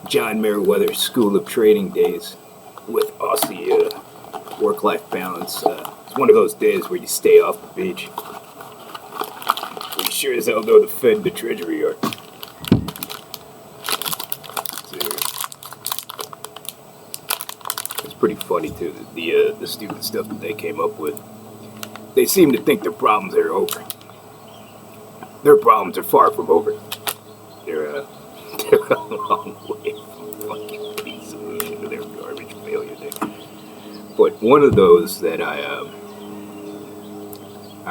John Meriwether's School of Trading days with Aussie work-life balance. It's one of those days where you stay off the beach. We sure as hell know the Fed and the Treasury are. It's pretty funny too, the stupid stuff that they came up with. They seem to think their problems are over. Their problems are far from over. They're a long way from fucking any solution to their garbage failure there. But one of those that I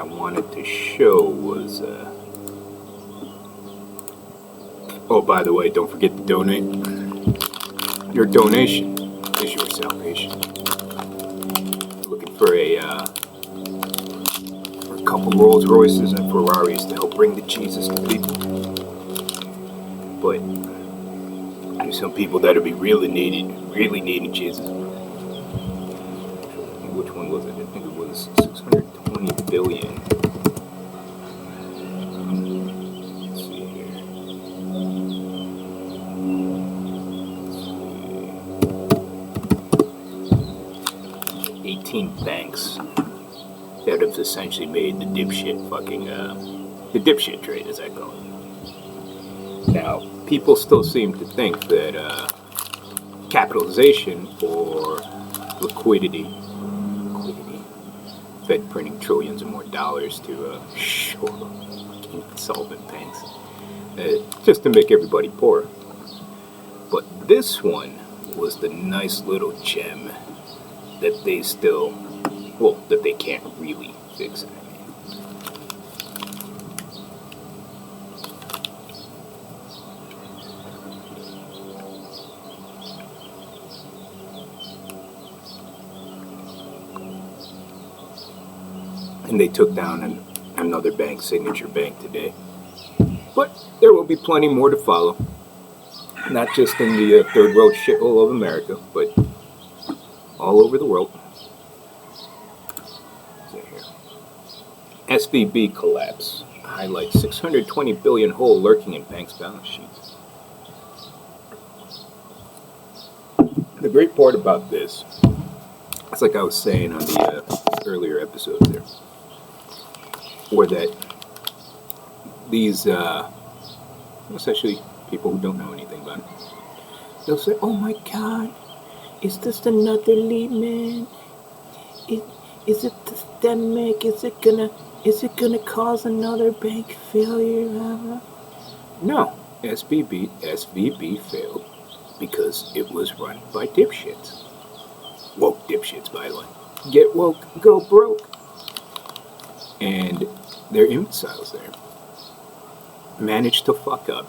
wanted to show was oh, by the way, don't forget to donate. Your donation is your salvation. Looking for a couple Rolls Royces and Ferraris to help bring the Jesus to people. But there's some people that'll be really needing Jesus. Which one was it? I think it was 620 billion. Let's see here. Let's see. 18 banks that have essentially made the dipshit fucking the dipshit trade, as I call it. Now, people still seem to think that capitalization or liquidity, Fed printing trillions and more dollars to shore fucking insolvent banks, just to make everybody poorer. But this one was the nice little gem that they still, well, that they can't really fix it. And they took down another bank, Signature Bank, today. But there will be plenty more to follow. Not just in the third world shithole of America, but all over the world. SVB collapse highlights 620 billion hole lurking in banks' balance sheets. The great part about this, it's like I was saying on the earlier episodes there, or that these, especially people who don't know anything about it, they'll say, "Oh my God, is this another Lehman? Is it systemic? Is it gonna cause another bank failure?" No, SVB failed because it was run by dipshits. Woke dipshits, by the way. Get woke, go broke. And their imbeciles there managed to fuck up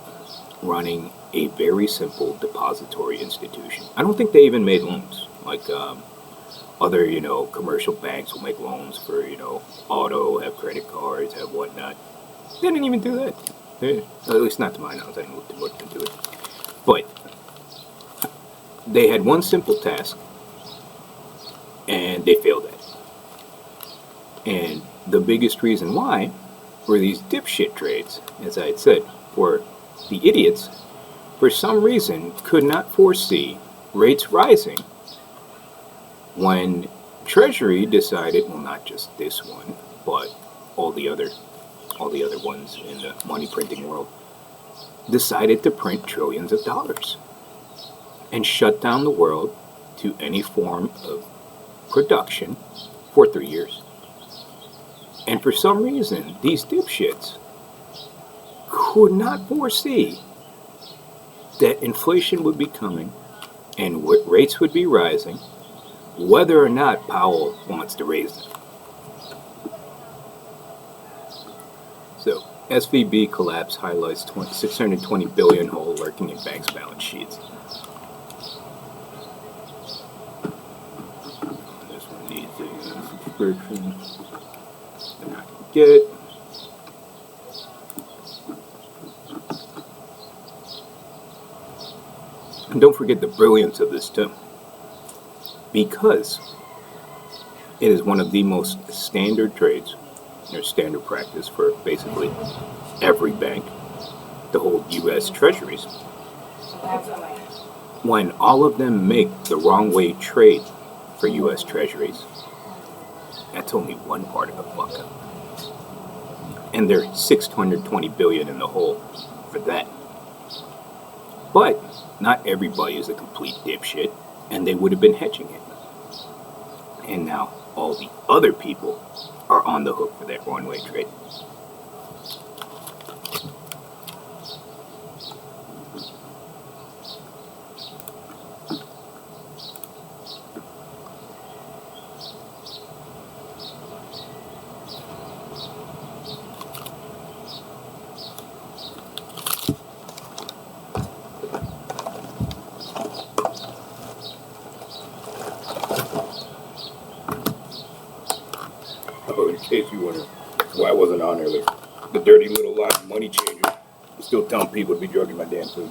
running a very simple depository institution. I don't think they even made loans. Like other, commercial banks will make loans for, auto, have credit cards, have whatnot. They didn't even do that. At least not to my knowledge. I didn't look too much into it. But they had one simple task, and they failed at it. And the biggest reason why were these dipshit trades, as I had said, were the idiots, for some reason, could not foresee rates rising when Treasury decided, well, not just this one, but all the other ones in the money printing world, decided to print trillions of dollars and shut down the world to any form of production for 3 years. And for some reason, these dipshits could not foresee that inflation would be coming and rates would be rising, whether or not Powell wants to raise them. So, SVB collapse highlights 620 billion hole lurking in banks' balance sheets. This one needs a subscription. They're not going to get it. And don't forget the brilliance of this too, because it is one of the most standard trades, or standard practice for basically every bank to hold U.S. treasuries. when all of them make the wrong way trade for U.S. Treasuries, that's only one part of the fuck up. And they're $620 billion in the hole for that. But not everybody is a complete dipshit, and they would have been hedging it. And now all the other people are on the hook for that one-way trade. Oh, in case you wonder why I wasn't on earlier. The dirty little lot money changer. I'm still telling people to be drugging my damn food.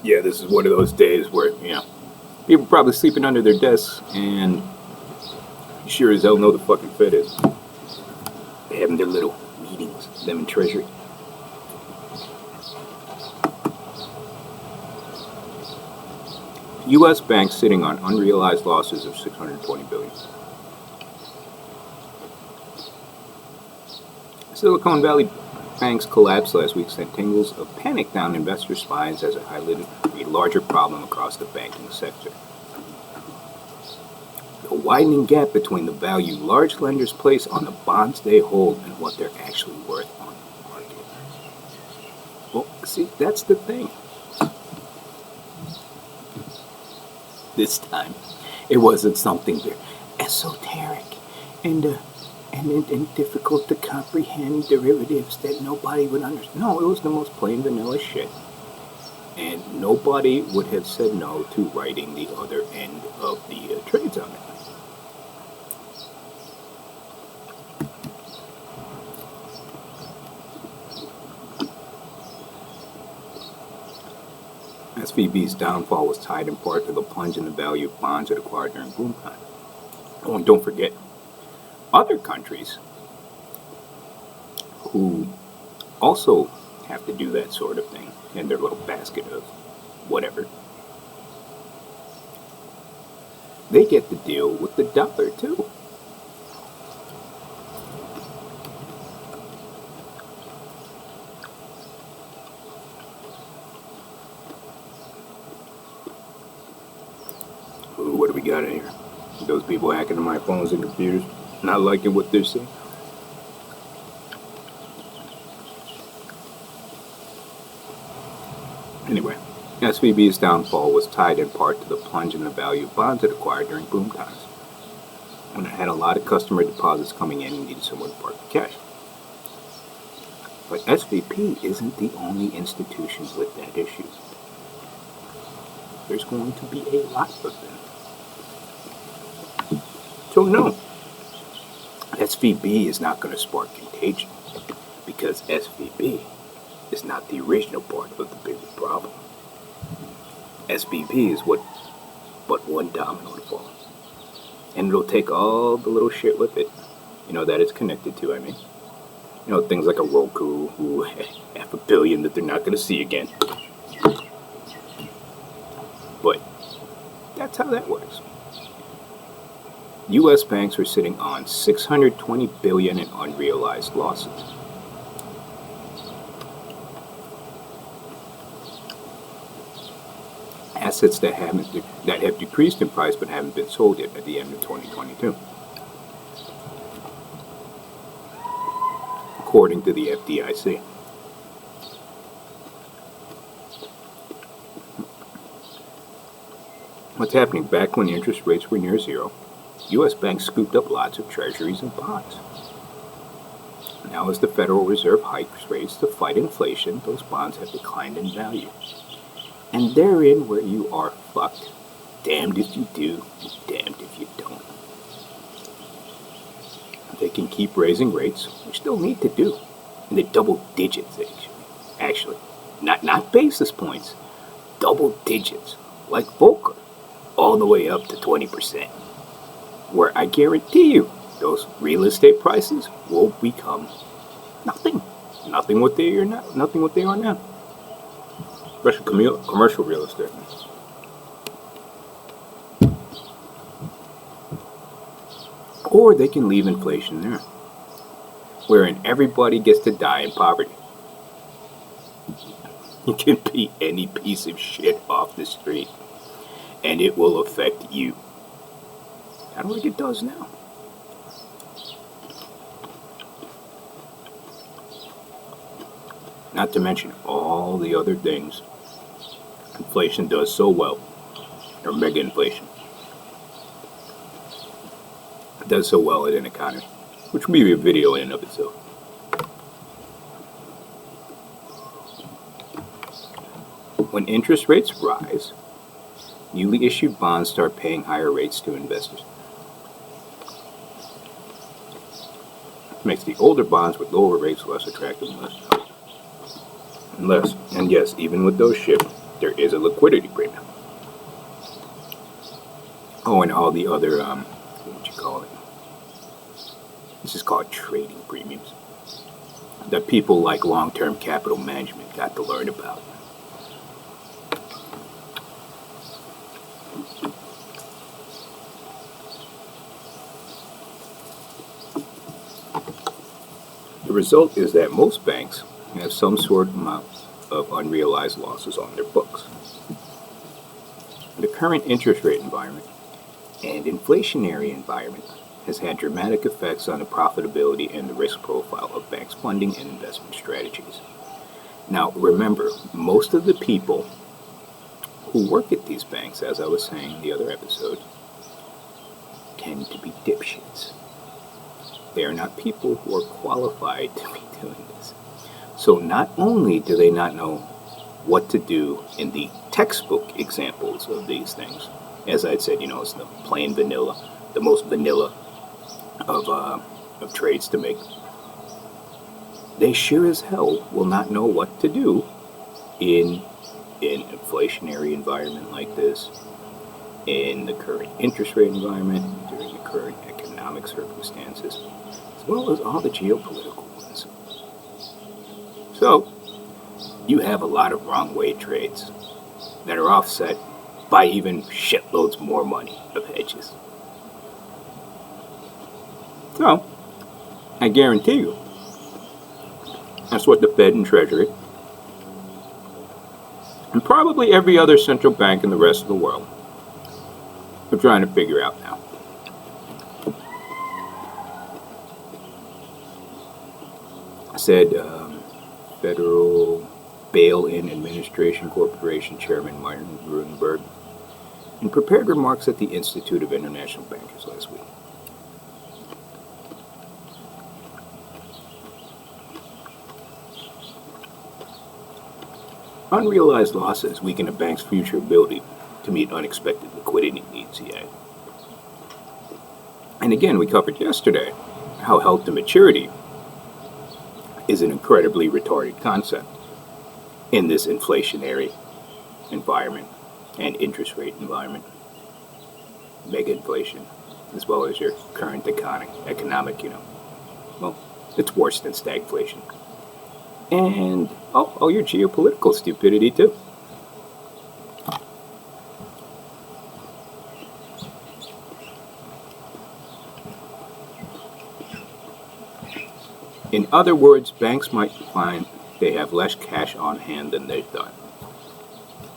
Yeah, this is one of those days where, people probably sleeping under their desks and you sure as hell know the fucking Fed is. They're having their little meetings, them in Treasury. U.S. banks sitting on unrealized losses of $620 billion. Silicon Valley Bank's collapse last week sent tingles of panic down investor spines as it highlighted a larger problem across the banking sector. The widening gap between the value large lenders place on the bonds they hold and what they're actually worth on the market. Well, see, that's the thing. This time, it wasn't something very esoteric and difficult to comprehend derivatives that nobody would understand. No, it was the most plain vanilla shit. And nobody would have said no to writing the other end of the trades on it. SVB's downfall was tied in part to the plunge in the value of bonds it acquired during boom time. Oh, and don't forget, other countries who also have to do that sort of thing in their little basket of whatever, they get to deal with the dollar too. Ooh, what do we got in here? Those people hacking into my phones and computers, not liking what they're seeing. Anyway, SVB's downfall was tied in part to the plunge in the value of bonds it acquired during boom times, when it had a lot of customer deposits coming in and needed someone to park the cash. But SVB isn't the only institution with that issue. There's going to be a lot of them. So no, SVB is not going to spark contagion, because SVB is not the original part of the bigger problem. SVB is but one domino to fall. And it'll take all the little shit with it, that it's connected to, I mean. Things like a Roku, who $500 million that they're not going to see again. But that's how that works. U.S. banks are sitting on $620 billion in unrealized losses. Assets that have decreased in price but haven't been sold yet at the end of 2022, according to the FDIC. What's happening? Back when interest rates were near zero, U.S. banks scooped up lots of treasuries and bonds. Now, as the Federal Reserve hikes rates to fight inflation, those bonds have declined in value. And therein where you are fucked. Damned if you do, damned if you don't. They can keep raising rates, which they'll need to do, in the double digits, actually. Not basis points, double digits, like Volcker, all the way up to 20%. Where I guarantee you, those real estate prices will become nothing what they are now. especially commercial real estate. Or they can leave inflation there, wherein everybody gets to die in poverty. You can be any piece of shit off the street, and it will affect you. Kind of like it does now. Not to mention all the other things inflation does so well, or mega inflation does so well in an economy, which will be a video in and of itself. When interest rates rise, newly issued bonds start paying higher rates to investors. Makes the older bonds with lower rates less attractive and yes, even with those shift, there is a liquidity premium. Oh, and all the other, what would you call it? This is called trading premiums that people like long-term capital management got to learn about. The result is that most banks have some sort of amount of unrealized losses on their books. The current interest rate environment and inflationary environment has had dramatic effects on the profitability and the risk profile of banks' funding and investment strategies. Now, remember, most of the people who work at these banks, as I was saying in the other episode, tend to be dipshits. They are not people who are qualified to be doing this. So not only do they not know what to do in the textbook examples of these things, as I said, it's the plain vanilla, the most vanilla of trades to make. They sure as hell will not know what to do in an inflationary environment like this, in the current interest rate environment, during the current economic circumstances, as well as all the geopolitical ones. So, you have a lot of wrong way trades that are offset by even shitloads more money of hedges. So, I guarantee you, that's what the Fed and Treasury, and probably every other central bank in the rest of the world, are trying to figure out now. I said Federal Bail-In Administration Corporation Chairman Martin Bloomberg in prepared remarks at the Institute of International Bankers last week. Unrealized losses weaken a bank's future ability to meet unexpected liquidity needs, he added. And again, we covered yesterday how held to maturity is an incredibly retarded concept in this inflationary environment and interest rate environment, mega inflation, as well as your current economic, well, it's worse than stagflation. And, your geopolitical stupidity, too. In other words, banks might find they have less cash on hand than they thought.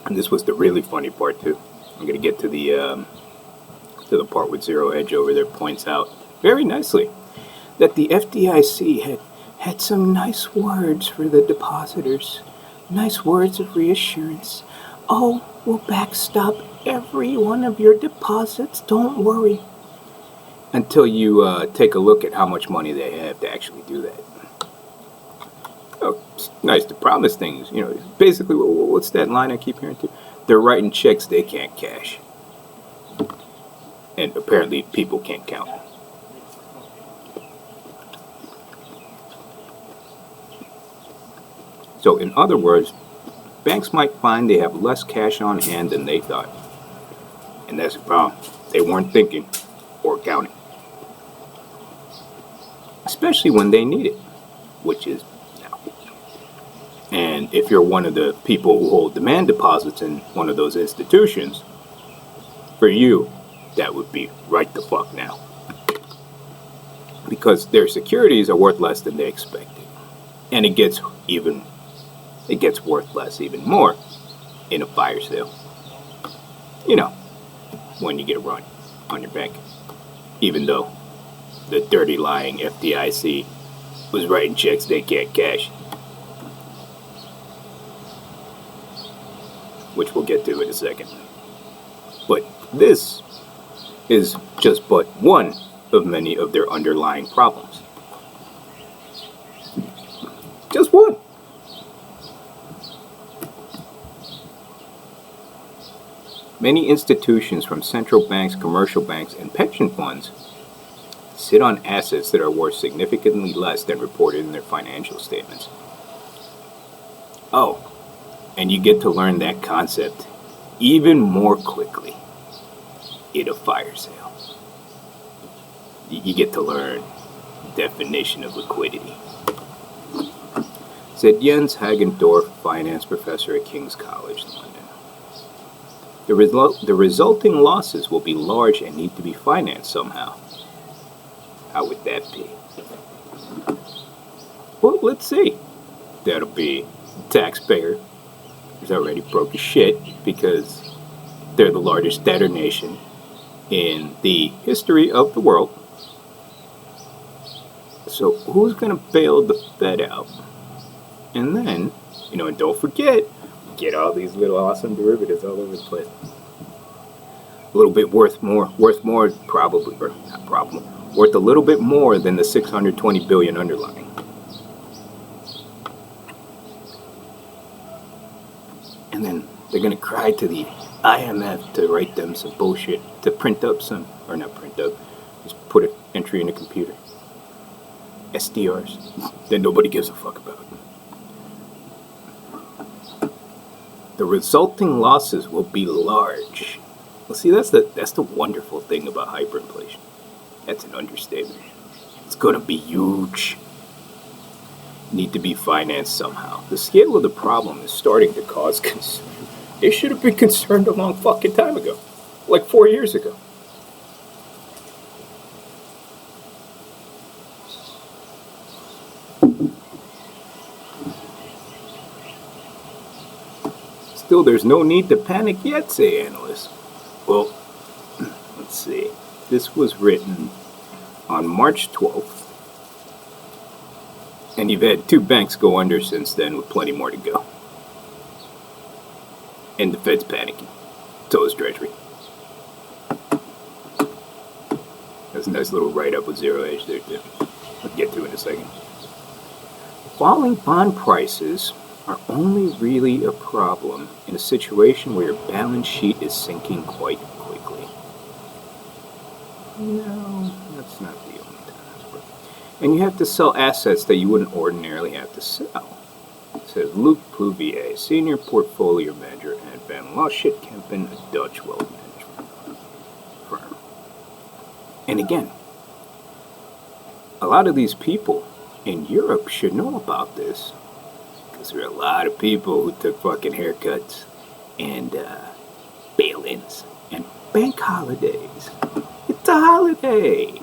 And this was the really funny part, too. I'm going to get to the part with Zero Hedge over there points out very nicely that the FDIC had some nice words for the depositors, nice words of reassurance. Oh, we'll backstop every one of your deposits, don't worry. Until you take a look at how much money they have to actually do that. Oh, it's nice to promise things, basically, what's that line I keep hearing too? They're writing checks they can't cash. And apparently people can't count. So in other words, banks might find they have less cash on hand than they thought. And that's a problem. They weren't thinking or counting. Especially when they need it, which is now. And if you're one of the people who hold demand deposits in one of those institutions, for you, that would be right the fuck now. Because their securities are worth less than they expected. And it gets worth less even more in a fire sale. You know, when you get a run on your bank. Even though the dirty lying FDIC was writing checks they can't cash. Which we'll get to in a second. But this is just but one of many of their underlying problems. Just one. Many institutions, from central banks, commercial banks, and pension funds, sit on assets that are worth significantly less than reported in their financial statements. Oh, and you get to learn that concept even more quickly in a fire sale. You get to learn the definition of liquidity. Said Jens Hagendorf, finance professor at King's College, London. The resulting losses will be large and need to be financed somehow. How would that be? Well, let's see. That'll be the taxpayer, who's already broke as shit because they're the largest debtor nation in the history of the world. So who's going to bail the Fed out? And then, and don't forget, get all these little awesome derivatives all over the place. A little bit worth more probably, or not probably, worth a little bit more than the 620 billion underlying. And then they're going to cry to the IMF to write them some bullshit, to print up some, or not print up, just put an entry in the computer. SDRs that nobody gives a fuck about. The resulting losses will be large. Well, see, that's the wonderful thing about hyperinflation. That's an understatement. It's going to be huge. Need to be financed somehow. The scale of the problem is starting to cause concern. They should have been concerned a long fucking time ago. Like 4 years ago. Still, there's no need to panic yet, say analysts. Well, let's see. This was written on March 12th. And you've had 2 banks go under since then with plenty more to go. And the Fed's panicking. So is Treasury. That's a nice little write-up with zero edge there, too. I'll get to it in a second. Falling bond prices are only really a problem in a situation where your balance sheet is sinking quite quickly. No, that's not the only time. And you have to sell assets that you wouldn't ordinarily have to sell. It says Luc Pluvier, senior portfolio manager at Van Lanschot Kempen, a Dutch wealth management firm. And again, a lot of these people in Europe should know about this. Because there are a lot of people who took fucking haircuts and bail-ins and bank holidays. It's a holiday.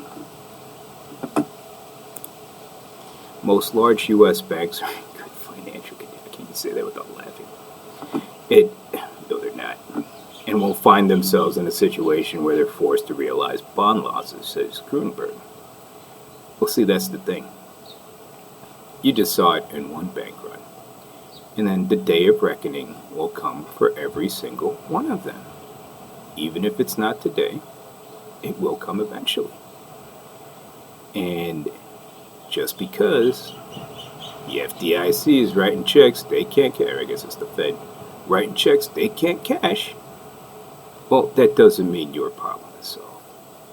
Most large U.S. banks are in good financial condition. I can't even say that without laughing. No, they're not. And will find themselves in a situation where they're forced to realize bond losses, says Grunberg. Well, see, that's the thing. You just saw it in one bank run. And then the day of reckoning will come for every single one of them. Even if it's not today, it will come eventually. And just because the FDIC is writing checks they can't cash, I guess it's the Fed, writing checks they can't cash, well, that doesn't mean your problem is solved.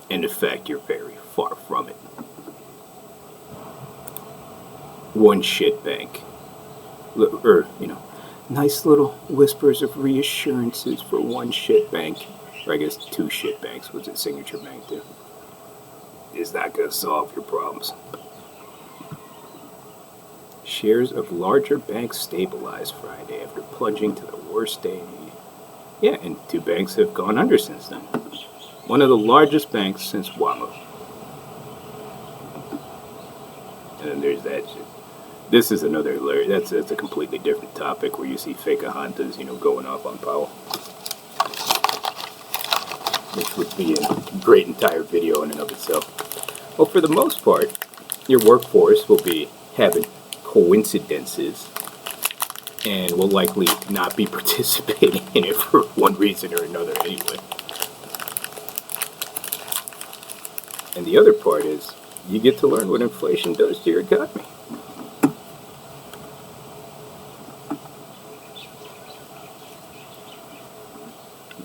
And in fact, you're very far from it. One shit bank. Nice little whispers of reassurances for one shit bank. Or I guess 2 shit banks. Was it Signature Bank too? Is not going to solve your problems. Shares of larger banks stabilized Friday after plunging to the worst day in the year. Yeah, and two banks have gone under since then. One of the largest banks since WAMO. And then there's that shit. This is another hilarious. That's a completely different topic where you see fake Hondas, going off on Powell. Which would be a great entire video in and of itself. Well, for the most part, your workforce will be having coincidences and will likely not be participating in it for one reason or another anyway. And the other part is you get to learn what inflation does to your economy.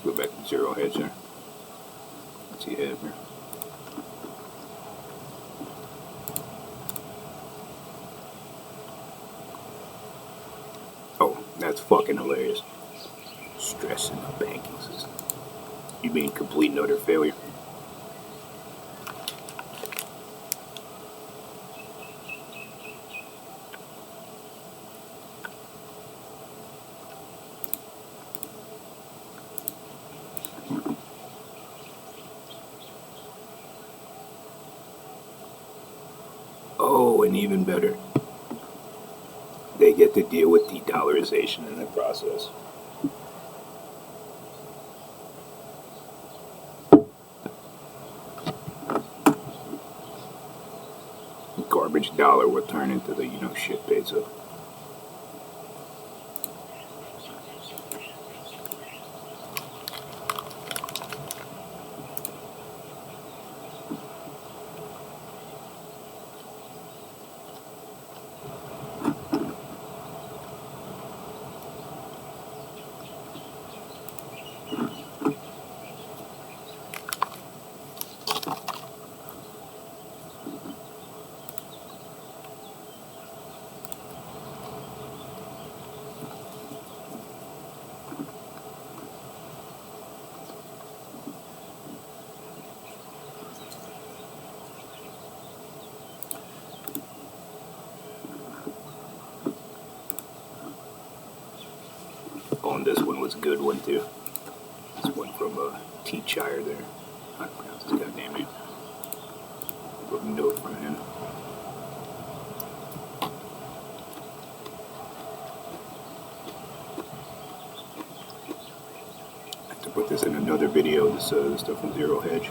Go back to zero hedge there. What's he have here? Oh, that's fucking hilarious. Stress in the banking system. You mean complete and utter failure? Oh, and even better, they get to deal with de-dollarization in the process. Garbage dollar will turn into the, shit peso. Oh, and this one was a good one too. This one from T-Chire there. I don't pronounce his goddamn name. Wrote a note from him. I have to put this in another video. This stuff from Zero Hedge.